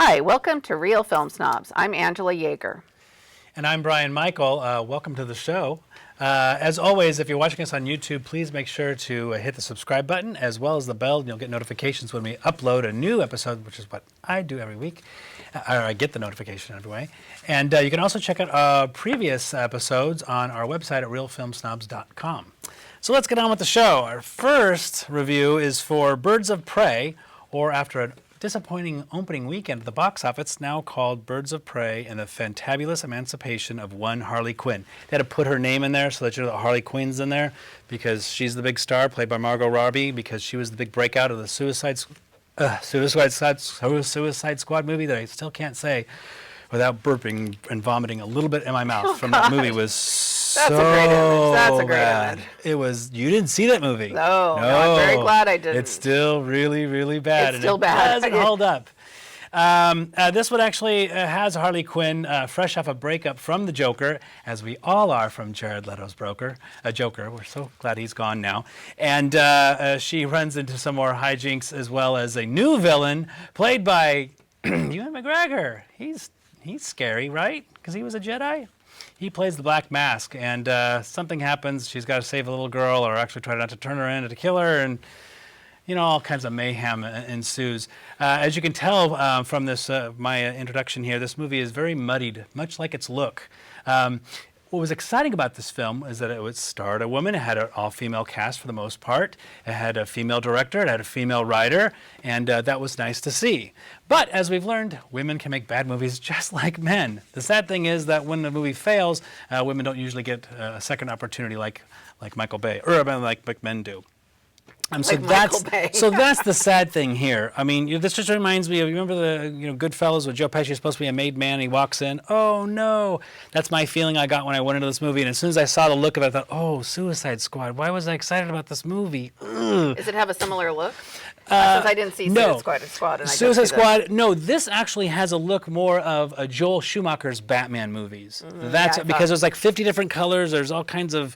Hi, welcome to Real Film Snobs. I'm Angela Yeager. And I'm Brian Michael. Welcome to the show. As always, if you're watching us on YouTube, please make sure to hit the subscribe button as well as the bell, and you'll get notifications when we upload a new episode, which is what I do every week. Or I get the notification every way. And you can also check out previous episodes on our website at realfilmsnobs.com. So let's get on with the show. Our first review is for Birds of Prey, or after a disappointing opening weekend at the box office, now called Birds of Prey and the Fantabulous Emancipation of One Harley Quinn. They had to put her name in there so that you know that Harley Quinn's in there because she's the big star, played by Margot Robbie, because she was the big breakout of the Suicide Squad movie that I still can't say without burping and vomiting a little bit in my mouth from that movie. That's a great image. That's a great bad. image. It was. You didn't see that movie. No, I'm very glad I didn't. It's still really, really bad. It's still bad. It doesn't hold up. This one actually has Harley Quinn fresh off a breakup from the Joker, as we all are from Jared Leto's Joker. We're so glad he's gone now. And she runs into some more hijinks, as well as a new villain played by Ewan McGregor. He's scary, right? Because he was a Jedi. He plays the Black Mask, and something happens. She's got to save a little girl, or actually try not to turn her in to kill her, and all kinds of mayhem ensues. As you can tell from this my introduction here, this movie is very muddied, much like its look. What was exciting about this film is that it starred a woman. It had an all-female cast for the most part. It had a female director. It had a female writer, and that was nice to see. But as we've learned, women can make bad movies just like men. The sad thing is that when the movie fails, women don't usually get a second opportunity like Michael Bay, or like men do. So that's the sad thing here. I mean, this just reminds me of, you remember the Goodfellas with Joe Pesci is supposed to be a made man, and he walks in. Oh no, that's my feeling I got when I went into this movie. And as soon as I saw the look of it, I thought, oh, Suicide Squad. Why was I excited about this movie? Ugh. Does it have a similar look? Since I didn't see Suicide Squad. And Suicide Squad. No, this actually has a look more of a Joel Schumacher's Batman movies. That's because there's like 50 different colors. There's all kinds of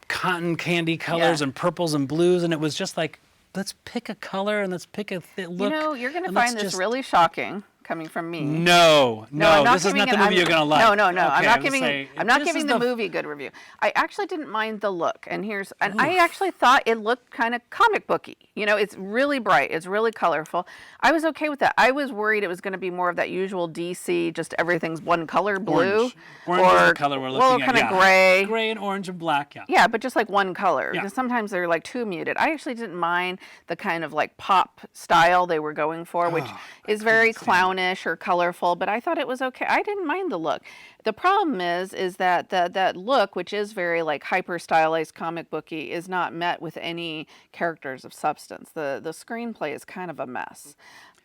cotton candy colors and purples and blues, and it was just like, let's pick a color and let's pick a look. You're going to find this really shocking coming from me. No, this is not the movie you're going to like. No. Okay, I'm not giving the movie a good review. I actually didn't mind the look, and I actually thought it looked kind of comic booky. It's really bright, it's really colorful. I was okay with that. I was worried it was going to be more of that usual DC, just everything's one color, blue, orange is the color we're looking at. Kind of gray. Gray and orange and black, yeah. Yeah, but just like one color, because sometimes they're like too muted. I actually didn't mind the kind of like pop style they were going for, which is very clownish or colorful, but I thought it was okay. I didn't mind the look. The problem is that that look, which is very like hyper stylized comic booky, is not met with any characters of substance. The screenplay is kind of a mess.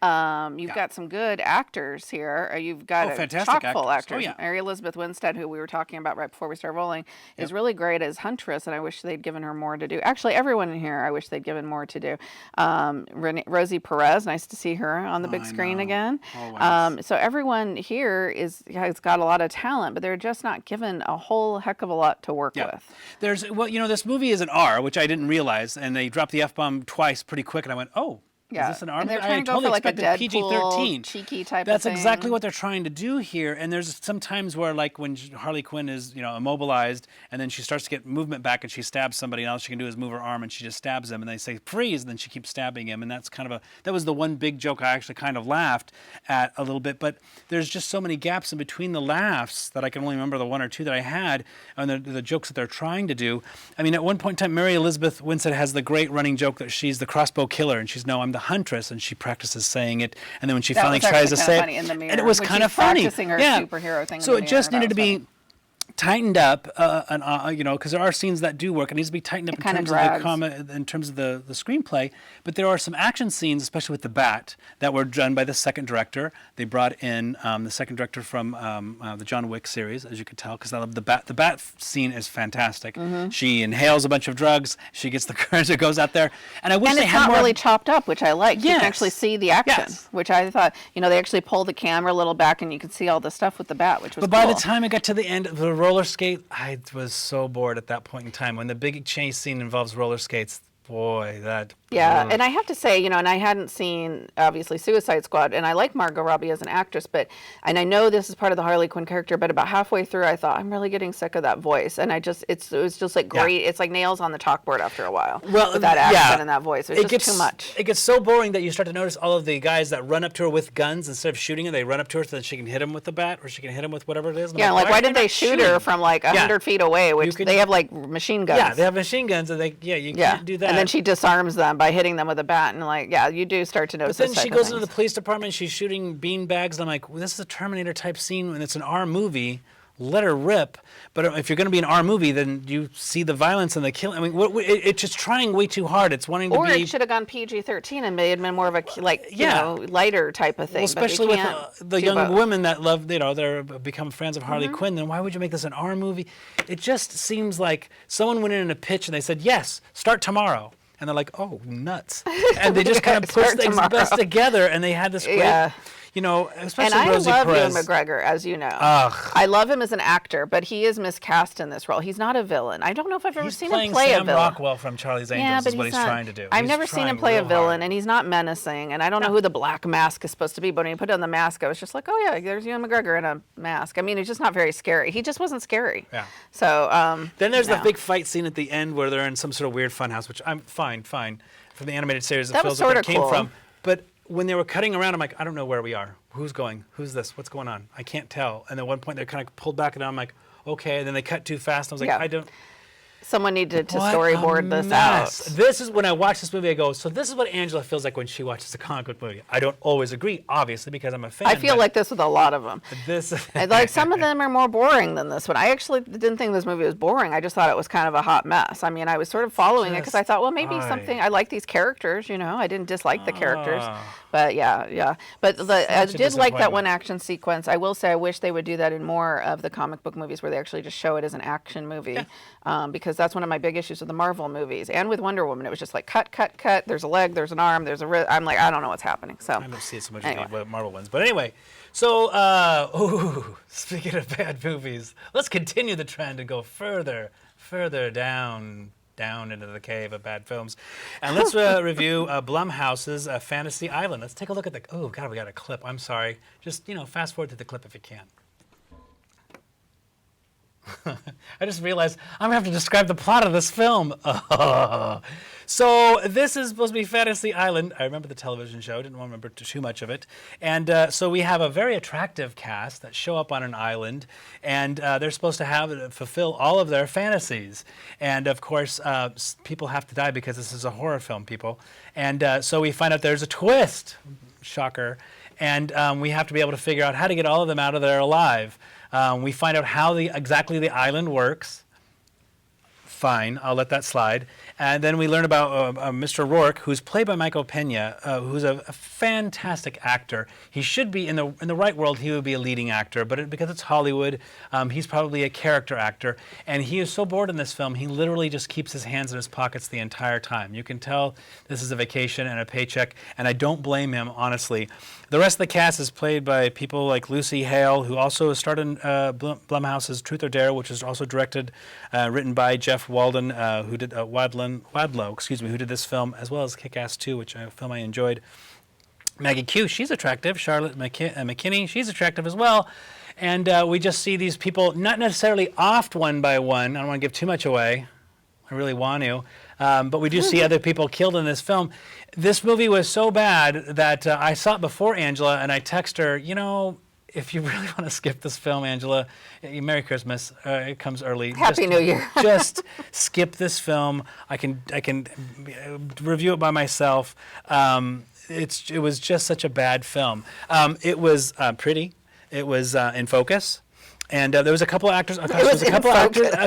You've got some good actors here. You've got a chock-full actors. Mary Elizabeth Winstead, who we were talking about right before we started rolling, is really great as Huntress, and I wish they'd given her more to do. Actually, everyone in here, I wish they'd given more to do. Rosie Perez, nice to see her on the big screen again. So everyone here has got a lot of talent, but they're just not given a whole heck of a lot to work with. There's this movie is an R, which I didn't realize, and they dropped the F-bomb twice pretty quick, and I went, oh. Yeah. Is this an R? And they're trying to go for like a Deadpool, PG-13. cheeky type That's of thing. exactly what they're trying to do here. And there's some times where, like, when Harley Quinn is, immobilized, and then she starts to get movement back, and she stabs somebody, and all she can do is move her arm, and she just stabs him, and they say freeze, and then she keeps stabbing him, and that's that was the one big joke I actually kind of laughed at a little bit. But there's just so many gaps in between the laughs that I can only remember the one or two that I had, and the jokes that they're trying to do. I mean, at one point in time, Mary Elizabeth Winstead has the great running joke that she's the crossbow killer, and she's, no, I'm the huntress, and she practices saying it, and then when she finally tries to say it, and it was kind of funny. Practicing her superhero thing. So it just needed to be tightened up, because there are scenes that do work. It needs to be tightened up in terms of the screenplay. But there are some action scenes, especially with the bat, that were done by the second director. They brought in the second director from the John Wick series, as you can tell, because I love the bat. The bat scene is fantastic. She inhales a bunch of drugs. She gets the courage that goes out there, and I wish they had more. And it's not really chopped up, which I like. You can actually see the action, which I thought. They actually pull the camera a little back, and you can see all the stuff with the bat, which was. But by the time it got to the end of the roller skate, I was so bored at that point in time. When the big chase scene involves roller skates, boy, that. Yeah, and I have to say, and I hadn't seen, obviously, Suicide Squad, and I like Margot Robbie as an actress, and I know this is part of the Harley Quinn character, but about halfway through, I thought, I'm really getting sick of that voice, and it was just like great, it's like nails on the chalkboard after a while, with that accent and that voice. It gets too much. It gets so boring that you start to notice all of the guys that run up to her with guns, instead of shooting her, they run up to her so that she can hit him with the bat, or she can hit him with whatever it is. Yeah, like why did they shoot her from like 100 feet away, which they have like machine guns. Yeah, they have machine guns, and you can't do that. And then she disarms them by hitting them with a bat, and like, you do start to notice. But then she goes into the police department, she's shooting bean bags, and I'm like, well, this is a Terminator type scene, and it's an R movie. Let her rip. But if you're going to be an R movie, then you see the violence and the killing. I mean, it's just trying way too hard. It's wanting to be. Or it should have gone PG-13 and made it more of a lighter type of thing. Well, especially with the young women that love, they're become fans of Harley Quinn. Then why would you make this an R movie? It just seems like someone went in a pitch and they said, yes, start tomorrow. And they're like, oh, nuts. And they just kind of pushed things best together, and they had this great, especially and Rosie I love Perez. Ewan McGregor, as you know. Ugh. I love him as an actor, but he is miscast in this role. He's not a villain. I don't know if I've ever seen him play a villain. Sam Rockwell from Charlie's Angels is what he's trying to do. I've never seen him play a villain, and he's not menacing, and I don't know who the black mask is supposed to be, but when he put on the mask, I was just like, oh yeah, there's Ewan McGregor in a mask. I mean, he's just not very scary. He just wasn't scary. Yeah. So, then there's the big fight scene at the end where they're in some sort of weird funhouse, which I'm fine. From the animated series that feels like it came from. But when they were cutting around, I'm like, I don't know where we are. Who's going? Who's this? What's going on? I can't tell. And at one point, they kind of pulled back, and I'm like, okay. And then they cut too fast. And I was like, I don't. Someone needed to storyboard this out. This is when I watch this movie, I go, so this is what Angela feels like when she watches a comic book movie. I don't always agree, obviously, because I'm a fan. I feel like this with a lot of them. Like some of them are more boring than this one. I actually didn't think this movie was boring. I just thought it was kind of a hot mess. I mean, I was sort of following it because I thought, well, maybe something. I like these characters, I didn't dislike the characters. But yeah. But I did like that one action sequence. I will say I wish they would do that in more of the comic book movies where they actually just show it as an action movie. Because that's one of my big issues with the Marvel movies. And with Wonder Woman, it was just like cut. There's a leg, there's an arm, there's a wrist. I'm like, I don't know what's happening. So I haven't seen so much of the Marvel ones. But anyway, so speaking of bad movies, let's continue the trend and go further down into the cave of bad films. And let's review Blumhouse's Fantasy Island. Let's take a look at oh God, we got a clip. I'm sorry. Just, fast forward to the clip if you can. I just realized I'm going to have to describe the plot of this film. So this is supposed to be Fantasy Island. I remember the television show. Didn't remember too much of it. And so we have a very attractive cast that show up on an island, and they're supposed to fulfill all of their fantasies. And of course, people have to die because this is a horror film, people. And so we find out there's a twist. Shocker. And we have to be able to figure out how to get all of them out of there alive. We find out how exactly the island works. Fine, I'll let that slide. And then we learn about Mr. Rourke, who's played by Michael Pena, who's a fantastic actor. He should be, in the right world, he would be a leading actor, but because it's Hollywood, he's probably a character actor. And he is so bored in this film, he literally just keeps his hands in his pockets the entire time. You can tell this is a vacation and a paycheck, and I don't blame him, honestly. The rest of the cast is played by people like Lucy Hale, who also starred in Blumhouse's Truth or Dare, which is also directed, written by Jeff Walden, who did Wadlow, who did this film, as well as Kick-Ass 2, which a film I enjoyed. Maggie Q, she's attractive. Charlotte McKinney, she's attractive as well. And we just see these people not necessarily offed one by one. I don't want to give too much away. I really want to. But we do see other people killed in this film. This movie was so bad that I saw it before Angela, and I text her, if you really want to skip this film, Angela, Merry Christmas. It comes early. Happy New Year. Just skip this film. I can review it by myself. It was just such a bad film. It was pretty. It was in focus. And there was a couple of actors. A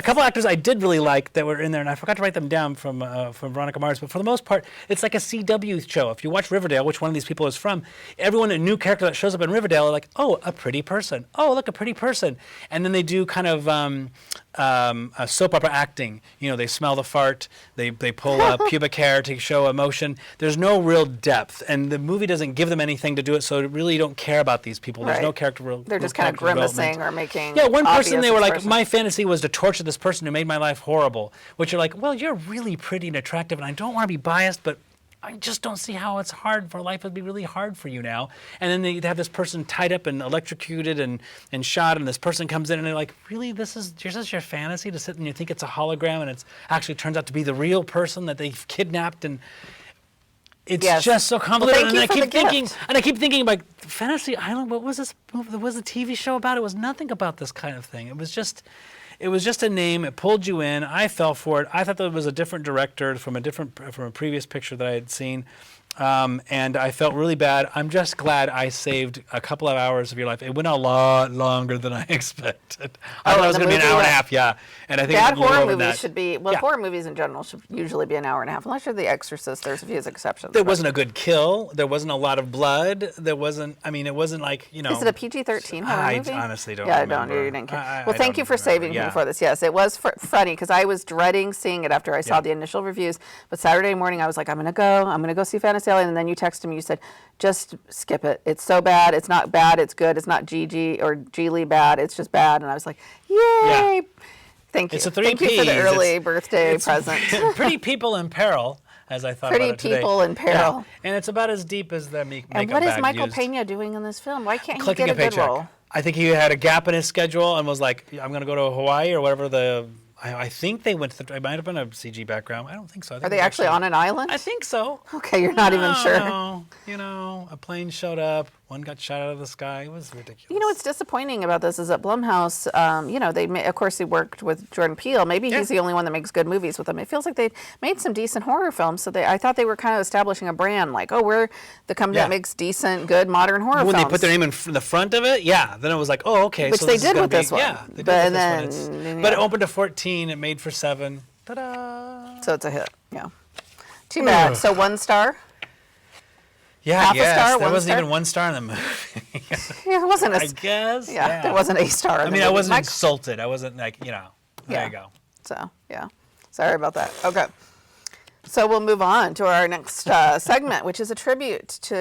couple actors I did really like that were in there, and I forgot to write them down from Veronica Mars. But for the most part, it's like a CW show. If you watch Riverdale, which one of these people is from, everyone, a new character that shows up in Riverdale, are like, oh, a pretty person. Oh, look, a pretty person. And then they do kind of a soap opera acting. They smell the fart. They pull pubic hair to show emotion. There's no real depth, and the movie doesn't give them anything to do it. So really, you don't care about these people. There's no character. They're just kind of grimacing or making anything. Yeah, one person, obvious they were like, expression. my fantasy was to torture this person who made my life horrible. Which you're like, well, you're really pretty and attractive, and I don't want to be biased, but I just don't see how it's hard for life would be really hard for you now. And then they have this person tied up and electrocuted and shot, and this person comes in and they're like, really, this is your fantasy to sit and you think it's a hologram, and it's actually turns out to be the real person that they've kidnapped, and it's just so complicated. Well, I keep thinking like Fantasy Island. What was this movie? What was the TV show about? It was nothing about this kind of thing. It was just a name. It pulled you in. I fell for it. I thought that it was a different director from a previous picture that I had seen, and I felt really bad. I'm just glad I saved a couple of hours of your life. It went a lot longer than I expected. I thought it was going to be an hour and a half. Yeah, and I think bad it went horror over movies that. should be horror movies in general should usually be an hour and a half, unless you're The Exorcist. There's a few exceptions. There wasn't a good kill. There wasn't a lot of blood. There wasn't. I mean, it wasn't like Is it a PG-13 horror movie? I honestly don't. Yeah, remember. I don't. You didn't care. I Thank you for saving me for this. Yes, it was funny because I was dreading seeing it after I saw the initial reviews. But Saturday morning, I was like, I'm gonna go see Fantasy Island. And then you texted me. You said, just skip it. It's so bad. It's not bad. It's good. It's not GG or Geely bad. It's just bad. And I was like, yay! Yeah. Thank you. It's a three Thank you for the Ps. early birthday present. Pretty people in peril, as I thought Pretty about it today. people in peril. Yeah. And it's about as deep as the makeup And what is bag Michael used. Pena doing in this film? Why can't he Collecting get a a good paycheck. role? I think he had a gap in his schedule and was like, I'm going to go to Hawaii or whatever the. I think they went to the. It might have been a CG background. I don't think so. I think Are they actually on an island? I think so. Okay, you're not even sure. No, a plane showed up. One got shot out of the sky. It was ridiculous. You know what's disappointing about this is that Blumhouse, of course, he worked with Jordan Peele. Maybe he's the only one that makes good movies with him. It feels like they made some decent horror films. So I thought they were kind of establishing a brand, like, oh, we're the company that makes decent, good, modern horror films. When they put their name in the front of it, then it was like, oh, okay. Which so they did with this one. Yeah, they did But with then, this one. But it opened to 14. It made for 7. Ta-da! So it's a hit. Yeah. Too bad. So 1 star. Yeah, Half a star, there 1 wasn't star? even 1 star in the movie. Yeah, it wasn't. I guess. Yeah, there wasn't a star. In I the mean, I movie. wasn't insulted. I wasn't like, there you go. So yeah, sorry about that. Okay. So we'll move on to our next segment, which is a tribute to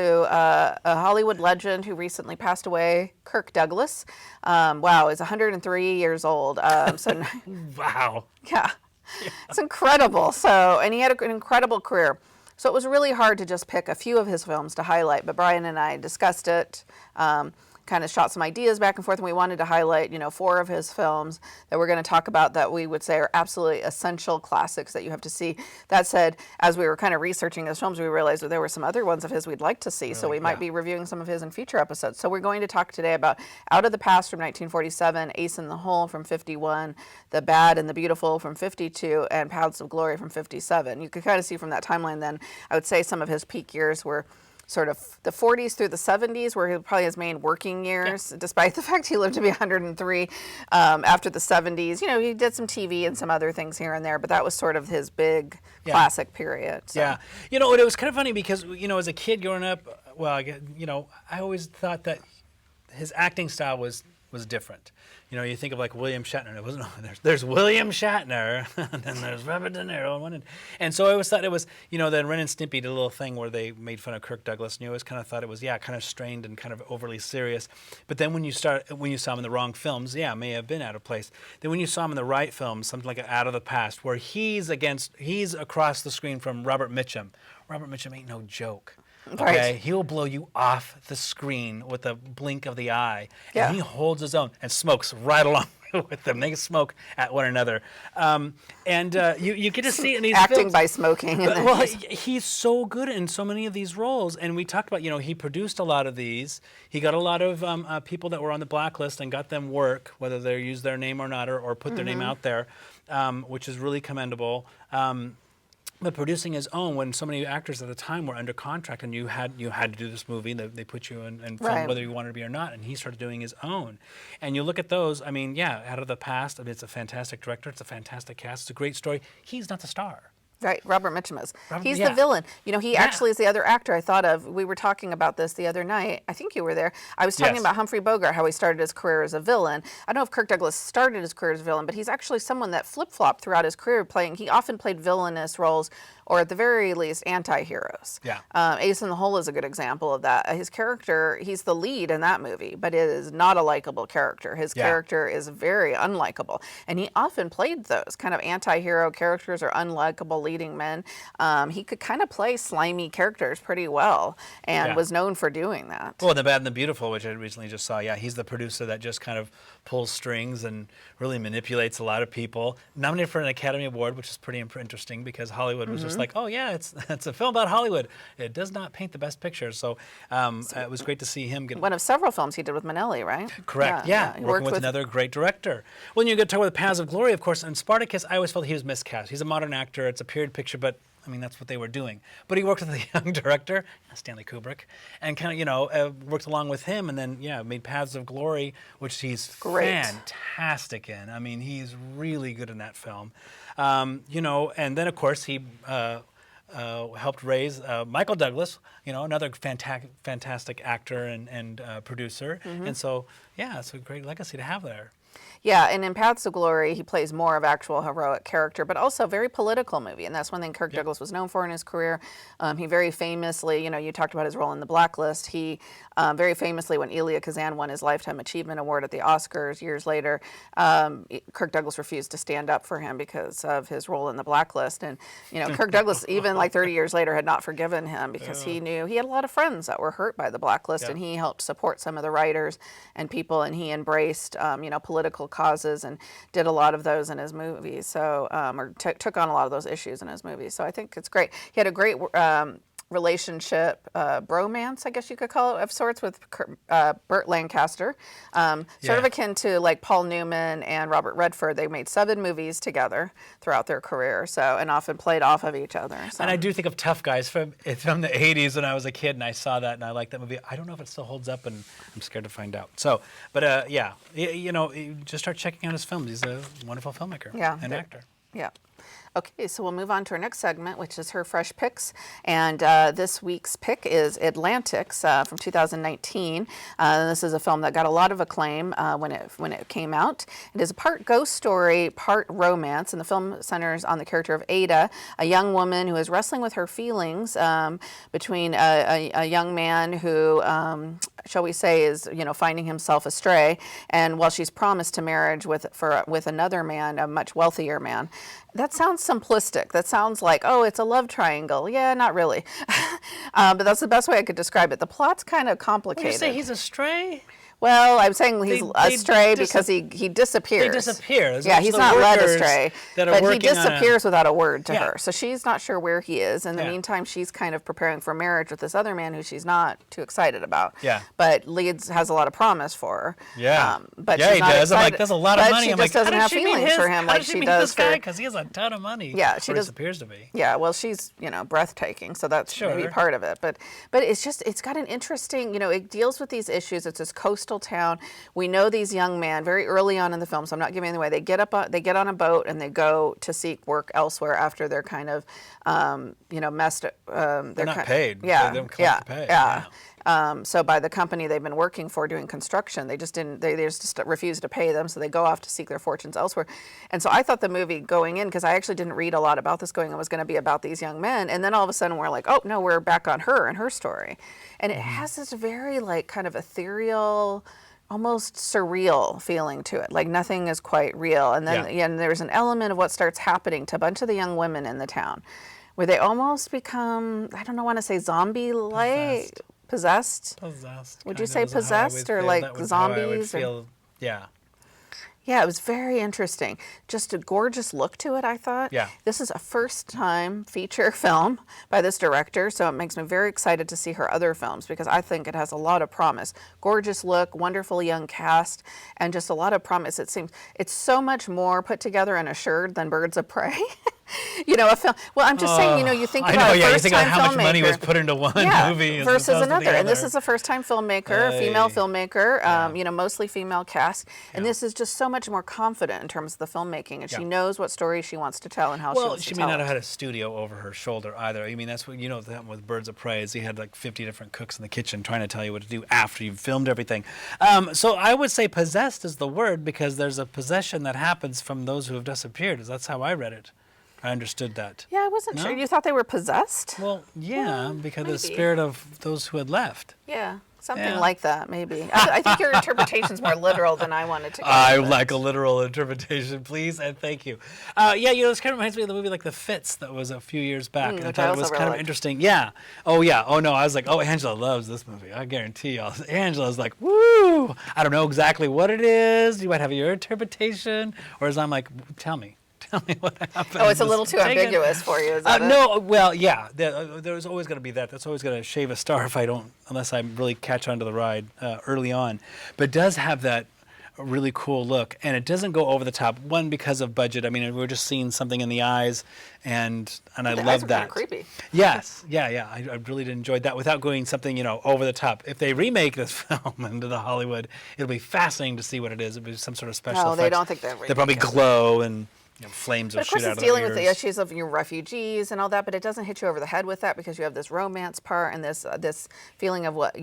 a Hollywood legend who recently passed away, Kirk Douglas. Wow, he's 103 years old. Wow. Yeah, it's incredible. So, and he had an incredible career. So it was really hard to just pick a few of his films to highlight, but Brian and I discussed it, kind of shot some ideas back and forth, and we wanted to highlight, 4 of his films that we're going to talk about that we would say are absolutely essential classics that you have to see. That said, as we were kind of researching his films, we realized that there were some other ones of his we'd like to see, so we might be reviewing some of his in future episodes. So we're going to talk today about Out of the Past from 1947, Ace in the Hole from 51, The Bad and the Beautiful from 52, and Paths of Glory from 57. You could kind of see from that timeline then, I would say some of his peak years were sort of the 40s through the 70s, where he probably his main working years, despite the fact he lived to be 103. After the 70s, he did some TV and some other things here and there, but that was sort of his big classic period. So. Yeah. And it was kind of funny because, as a kid growing up, I always thought that his acting style was different. You think of like William Shatner. It wasn't. There's William Shatner, and then there's Robert De Niro, and so I always thought it was. Then Ren and Stimpy did a little thing where they made fun of Kirk Douglas, and you always kind of thought it was kind of strained and kind of overly serious. But then when you saw him in the wrong films, it may have been out of place. Then when you saw him in the right films, something like Out of the Past, where he's across the screen from Robert Mitchum. Robert Mitchum ain't no joke. Okay, Right. He'll blow you off the screen with a blink of the eye, Yeah. and he holds his own and smokes right along with them. They smoke at one another, you get to see it in these Acting films. by smoking. And then Well, he's so good in so many of these roles, and we talked about, he produced a lot of these. He got a lot of people that were on the blacklist and got them work, whether they used their name or not, or put their name out there, which is really commendable. But producing his own, when so many actors at the time were under contract, and you had to do this movie, they put you in film, Right. whether you wanted to be or not, and he started doing his own. And you look at those, Out of the Past, it's a fantastic director, it's a fantastic cast, it's a great story. He's not the star. Right, Robert Mitchum is. He's yeah. the villain. He actually is the other actor I thought of. We were talking about this the other night. I think you were there. I was talking Yes. about Humphrey Bogart, how he started his career as a villain. I don't know if Kirk Douglas started his career as a villain, but he's actually someone that flip-flopped throughout his career playing. He often played villainous roles or at the very least, anti-heroes. Yeah. Ace in the Hole is a good example of that. His character, he's the lead in that movie, but it is not a likable character. His character is very unlikable, and he often played those kind of anti-hero characters or unlikable leading men. He could kind of play slimy characters pretty well, and was known for doing that. Well, The Bad and the Beautiful, which I recently just saw, he's the producer that just kind of pulls strings and really manipulates a lot of people. Nominated for an Academy Award, which is pretty interesting because Hollywood was just like, oh yeah, it's a film about Hollywood. It does not paint the best picture. So it was great to see him get one of several films he did with Minnelli, right? Correct. Yeah. Working with another great director. When you get to talk about Paths of Glory, of course, and Spartacus, I always felt he was miscast. He's a modern actor. It's a period picture, but I mean, that's what they were doing. But he worked with a young director, Stanley Kubrick, and kind of, worked along with him, and then, made Paths of Glory, which he's fantastic in. I mean, he's really good in that film. And then, of course, he helped raise Michael Douglas, another fantastic actor and producer. And so, it's a great legacy to have there. Yeah, and in Paths of Glory, he plays more of actual heroic character, but also a very political movie, and that's one thing Kirk Douglas was known for in his career. He very famously, you talked about his role in The Blacklist. He very famously, when Elia Kazan won his Lifetime Achievement Award at the Oscars years later, Kirk Douglas refused to stand up for him because of his role in The Blacklist. And, Kirk Douglas, even like 30 years later, had not forgiven him because he knew he had a lot of friends that were hurt by The Blacklist, and he helped support some of the writers and people, and he embraced, political causes and did a lot of those in his movies. So, or took on a lot of those issues in his movies. So I think it's great. He had a great relationship, bromance, I guess you could call it, of sorts, with Burt Lancaster. Sort of akin to like Paul Newman and Robert Redford. They made 7 movies together throughout their career, and often played off of each other. So. And I do think of Tough Guys from the 80s when I was a kid, and I saw that, and I liked that movie. I don't know if it still holds up, and I'm scared to find out. So, but you just start checking out his films. He's a wonderful filmmaker and actor. Yeah. Okay, so we'll move on to our next segment, which is her fresh picks. And this week's pick is Atlantics from 2019. This is a film that got a lot of acclaim when it came out. It is a part ghost story, part romance, and the film centers on the character of Ada, a young woman who is wrestling with her feelings between a young man who, shall we say, is finding himself astray, and while she's promised to marriage with another man, a much wealthier man. That sounds simplistic. That sounds like, oh, it's a love triangle. Yeah, not really. But that's the best way I could describe it. The plot's kind of complicated. Would you say he's astray? Well, I'm saying he's astray because he disappears. They disappear. Yeah, he's not led astray, but he disappears without a word to Yeah. her. So she's not sure where he is. In the meantime, she's kind of preparing for marriage with this other man who she's not too excited about. Yeah. But Leeds has a lot of promise for her. Yeah. But yeah, she's not he does. excited. I'm like, that's a lot of But money. she I'm just like, doesn't have feelings for him like she does for because he has a ton of money. Yeah, she does. Appears to be. Yeah, well, she's breathtaking, so that's maybe part of it. But it's got an interesting, it deals with these issues. It's this coastal town. We know these young men very early on in the film, so I'm not giving it away. They get on a boat and they go to seek work elsewhere after they're kind of, messed. They're not paid. Yeah, they don't collect the pay. Yeah. So by the company they've been working for doing construction, they just refused to pay them, so they go off to seek their fortunes elsewhere. And so I thought the movie going in, because I actually didn't read a lot about this going in, was going to be about these young men, and then all of a sudden we're like, oh no, we're back on her and her story, and it has this very like kind of ethereal, almost surreal feeling to it, like nothing is quite real. And then there's an element of what starts happening to a bunch of the young women in the town, where they almost become, I don't know, want to say zombie-like. Possessed? Would you say possessed or like zombies? Yeah. Yeah, it was very interesting. Just a gorgeous look to it, I thought. Yeah. This is a first-time feature film by this director, so it makes me very excited to see her other films because I think it has a lot of promise. Gorgeous look, wonderful young cast, and just a lot of promise. It seems it's so much more put together and assured than Birds of Prey. A film. Well, I'm just saying, you think about a first-time how much filmmaker. money was put into one movie versus another. And this is a first-time filmmaker, a female filmmaker, mostly female cast. And this is just so much more confident in terms of the filmmaking. And she knows what story she wants to tell and how she wants to tell it. Well, she may not have had a studio over her shoulder either. I mean, that's what, that with Birds of Prey is he had like 50 different cooks in the kitchen trying to tell you what to do after you've filmed everything. So I would say possessed is the word because there's a possession that happens from those who have disappeared. That's how I read it. I understood that. Yeah, I wasn't sure. You thought they were possessed? Well, yeah, because of the maybe. spirit of those who had left. Yeah, something like that, maybe. I think your interpretation's more literal than I wanted to go I with. like a literal interpretation, please, and thank you. Yeah, this kind of reminds me of the movie like The Fits that was a few years back. And I which thought I it was also kind of really interesting. Yeah. Oh, yeah. Oh, no, I was like, oh, Angela loves this movie. I guarantee y'all. Angela's like, woo! I don't know exactly what it is. You might have your interpretation. Whereas I'm like, tell me. Tell me what happened. Oh, it's a little too ambiguous for you, is that it? No, well, yeah. There's always going to be that. That's always going to shave a star if I don't, unless I really catch onto the ride early on. But it does have that really cool look, and it doesn't go over the top. One, because of budget. I mean, we're just seeing something in the eyes, and I love that. The eyes are kind of creepy. Yes, yeah. I really did enjoy that without going something, over the top. If they remake this film into the Hollywood, it'll be fascinating to see what it is. It'll be some sort of special effects. No, they don't think they'll remake They'll probably it. glow and flames will But of course, shoot out it's of dealing their with the ears. issues of your refugees and all that, but it doesn't hit you over the head with that because you have this romance part and this feeling of what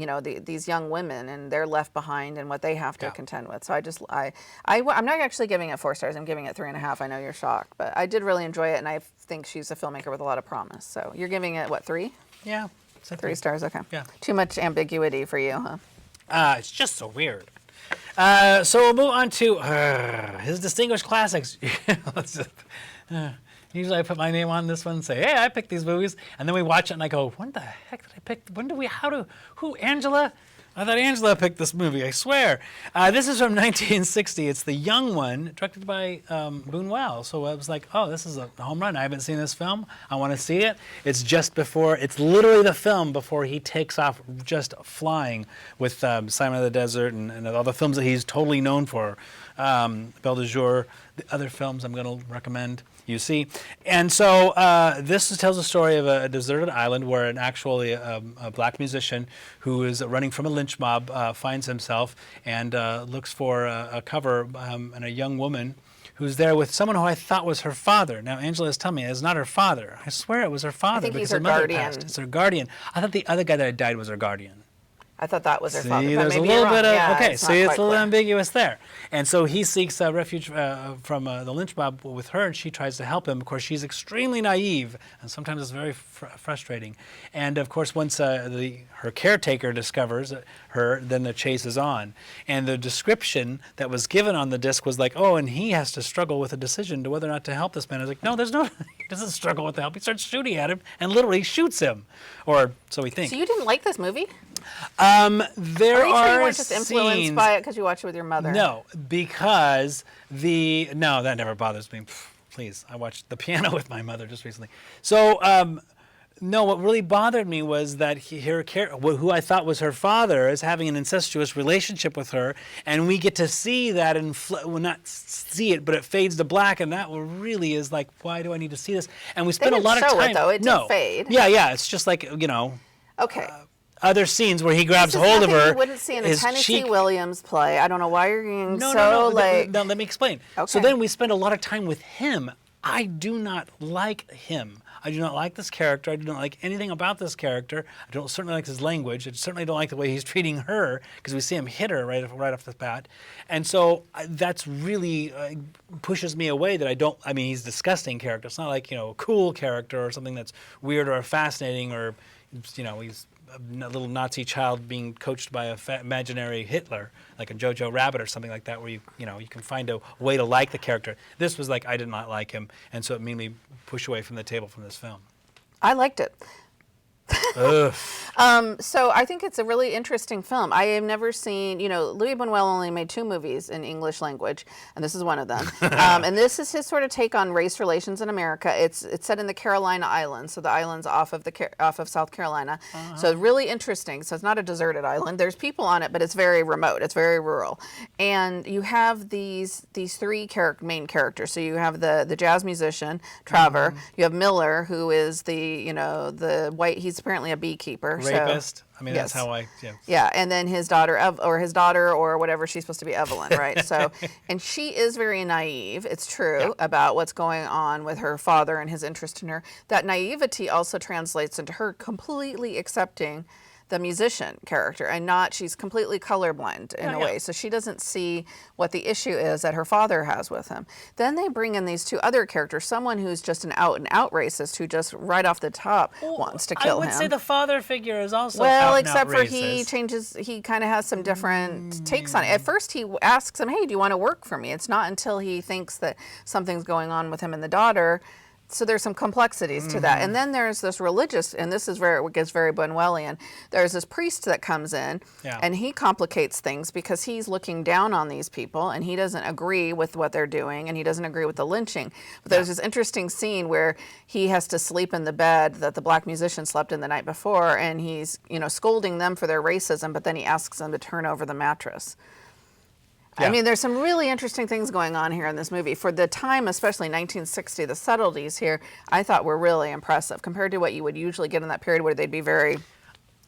these young women and they're left behind and what they have to contend with. So I'm not actually giving it 4 stars. I'm giving it 3.5. I know you're shocked, but I did really enjoy it, and I think she's a filmmaker with a lot of promise. So you're giving it what, 3? Yeah. 3 stars. Okay. Yeah. Too much ambiguity for you, huh? It's just so weird. So we'll move on to his distinguished classics. Usually I put my name on this one and say, hey, I picked these movies. And then we watch it and I go, when the heck did I pick? Who, Angela? I thought Angela picked this movie, I swear. This is from 1960. It's The Young One, directed by Buñuel. So I was like, oh, this is a home run. I haven't seen this film. I want to see it. It's literally the film before he takes off just flying with Simon of the Desert and all the films that he's totally known for. Belle de Jour, the other films I'm going to recommend you see. And so this tells a story of a deserted island where a black musician who is running from a lynch mob finds himself and looks for a cover and a young woman who's there with someone who I thought was her father. Now, Angela is telling me it's not her father. I swear it was her father. I think because he's her mother guardian. passed. It's her guardian. I thought the other guy that had died was her guardian. I thought that was her father. See, But there's a maybe little you're bit wrong. of, Yeah, okay, it's see, not it's a quite little clear. ambiguous there. And so he seeks refuge from the lynch mob with her, and she tries to help him. Of course, she's extremely naive, and sometimes it's very frustrating. And of course, once her caretaker discovers her, then the chase is on. And the description that was given on the disc was like, oh, and he has to struggle with a decision to whether or not to help this man. I was like, no, he doesn't struggle with the help. He starts shooting at him and literally shoots him. Or so we think. So you didn't like this movie? There Are you sure you are weren't just influenced scenes. by it because you watched it with your mother? No, because no, that never bothers me. Please, I watched The Piano with my mother just recently. So, no, what really bothered me was that who I thought was her father is having an incestuous relationship with her, and we get to see that well, not see it, but it fades to black, and that really is like, why do I need to see this? And we spend a lot of time. They didn't show it, though. It did fade. Yeah, it's just like, Okay. other scenes where he grabs This is hold of nothing her. you wouldn't see in a his Tennessee cheek. Williams play. I don't know why you're getting No, let me explain. So Okay. then we spend a lot of time with him. I do not like him. I do not like this character. I do not like anything about this character. I don't certainly like his language. I certainly don't like the way he's treating her because we see him hit her right off the bat. And so that's really pushes me away that I don't, he's a disgusting character. It's not like, a cool character or something that's weird or fascinating or, he's a little Nazi child being coached by a imaginary Hitler, like a Jojo Rabbit or something like that, where you can find a way to like the character. This was like I did not like him, and so it made me push away from the table from this film. I liked it. Ugh. So I think it's a really interesting film. I have never seen, Louis Buñuel only made 2 movies in English language, and this is one of them. And this is his sort of take on race relations in America. It's set in the Carolina Islands, so the islands off of South Carolina. So really interesting. So it's not a deserted island. There's people on it, but it's very remote. It's very rural. And you have these 3 main characters. So you have the jazz musician, Trevor. You have Miller, who is the white. He's apparently a beekeeper. Rapist. So, That's how Yeah, and then his daughter, or whatever, she's supposed to be Evelyn, right? So, and she is very naive, it's true, about what's going on with her father and his interest in her. That naivety also translates into her completely accepting the musician character, and not, she's completely colorblind in a way. So she doesn't see what the issue is that her father has with him. Then they bring in these two other characters, someone who's just an out and out racist who just right off the top wants to kill him. I would say the father figure is also well, out except and for out he racist. changes, he kind of has some different takes on it. At first he asks him, hey, do you want to work for me? It's not until he thinks that something's going on with him and the daughter. So there's some complexities to that. And then there's this religious, and this is where it gets very Buñuelian. There's this priest that comes in, and he complicates things because he's looking down on these people, and he doesn't agree with what they're doing, and he doesn't agree with the lynching. But there's this interesting scene where he has to sleep in the bed that the black musician slept in the night before, and he's, you know, scolding them for their racism, but then he asks them to turn over the mattress. I mean, there's some really interesting things going on here in this movie. For the time, especially 1960, the subtleties here, I thought were really impressive compared to what you would usually get in that period where they'd be very,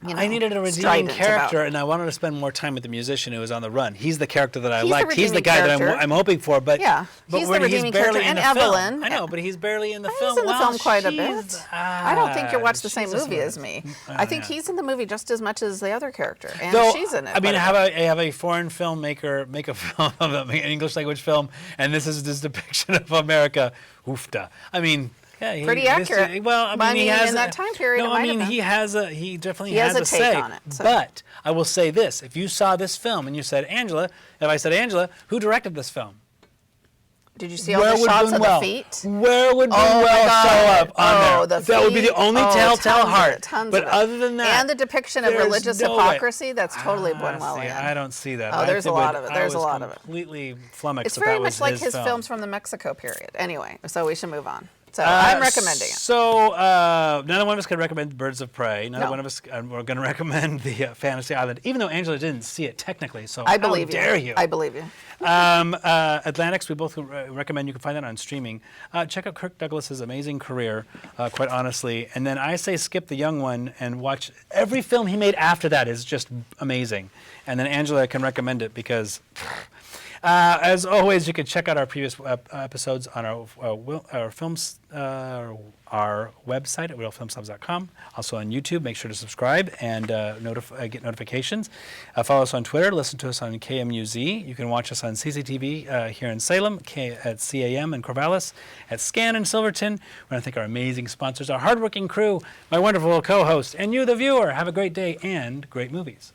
you know, I needed a redeeming character, and I wanted to spend more time with the musician who was on the run. He's the character that I liked. He's the guy that I'm hoping for. But but he's when the redeeming character. in And the Evelyn. film, I know, but he's barely in the film. He's in the film quite a bit. She's, I don't think you watched the same she's a movie as me. I think he's in the movie just as much as the other character, and Though, she's in it. I mean, I have a foreign filmmaker make a film, an English language film, and this is this depiction of America. Oofta. I mean. Yeah, pretty accurate. Well, I mean, he has in that time period. No, it I mean, might have been. he definitely He has a a take say. on it, so. But I will say this: if you saw this film and you said Angela, if I said Angela, who directed this film? Did you see all the shots of the feet? Where would Buñuel show up on there? That would be the only telltale heart. But other than that, and the depiction of religious hypocrisy, that's totally Buñuelian. I don't see that. Oh, there's a lot of it. There's a lot of it. Completely flummoxed. It's very much like his films from the Mexico period. Anyway, so we should move on. So I'm recommending it. So neither one of us could recommend Birds of Prey. Neither one of us we're going to recommend the Fantasy Island, even though Angela didn't see it technically. So I believe how dare you? I believe you. Atlantics, we both recommend. You can find that on streaming. Check out Kirk Douglas's amazing career, quite honestly. And then I say skip The Young One and watch every film he made after that is just amazing. And then Angela can recommend it because... as always, you can check out our previous episodes on our films, our website at realfilmsnobs.com. Also on YouTube. Make sure to subscribe and get notifications. Follow us on Twitter. Listen to us on KMUZ. You can watch us on CCTV here in Salem, at CAM in Corvallis, at Scan in Silverton. We want to thank our amazing sponsors, our hardworking crew, my wonderful co-host, and you, the viewer. Have a great day and great movies.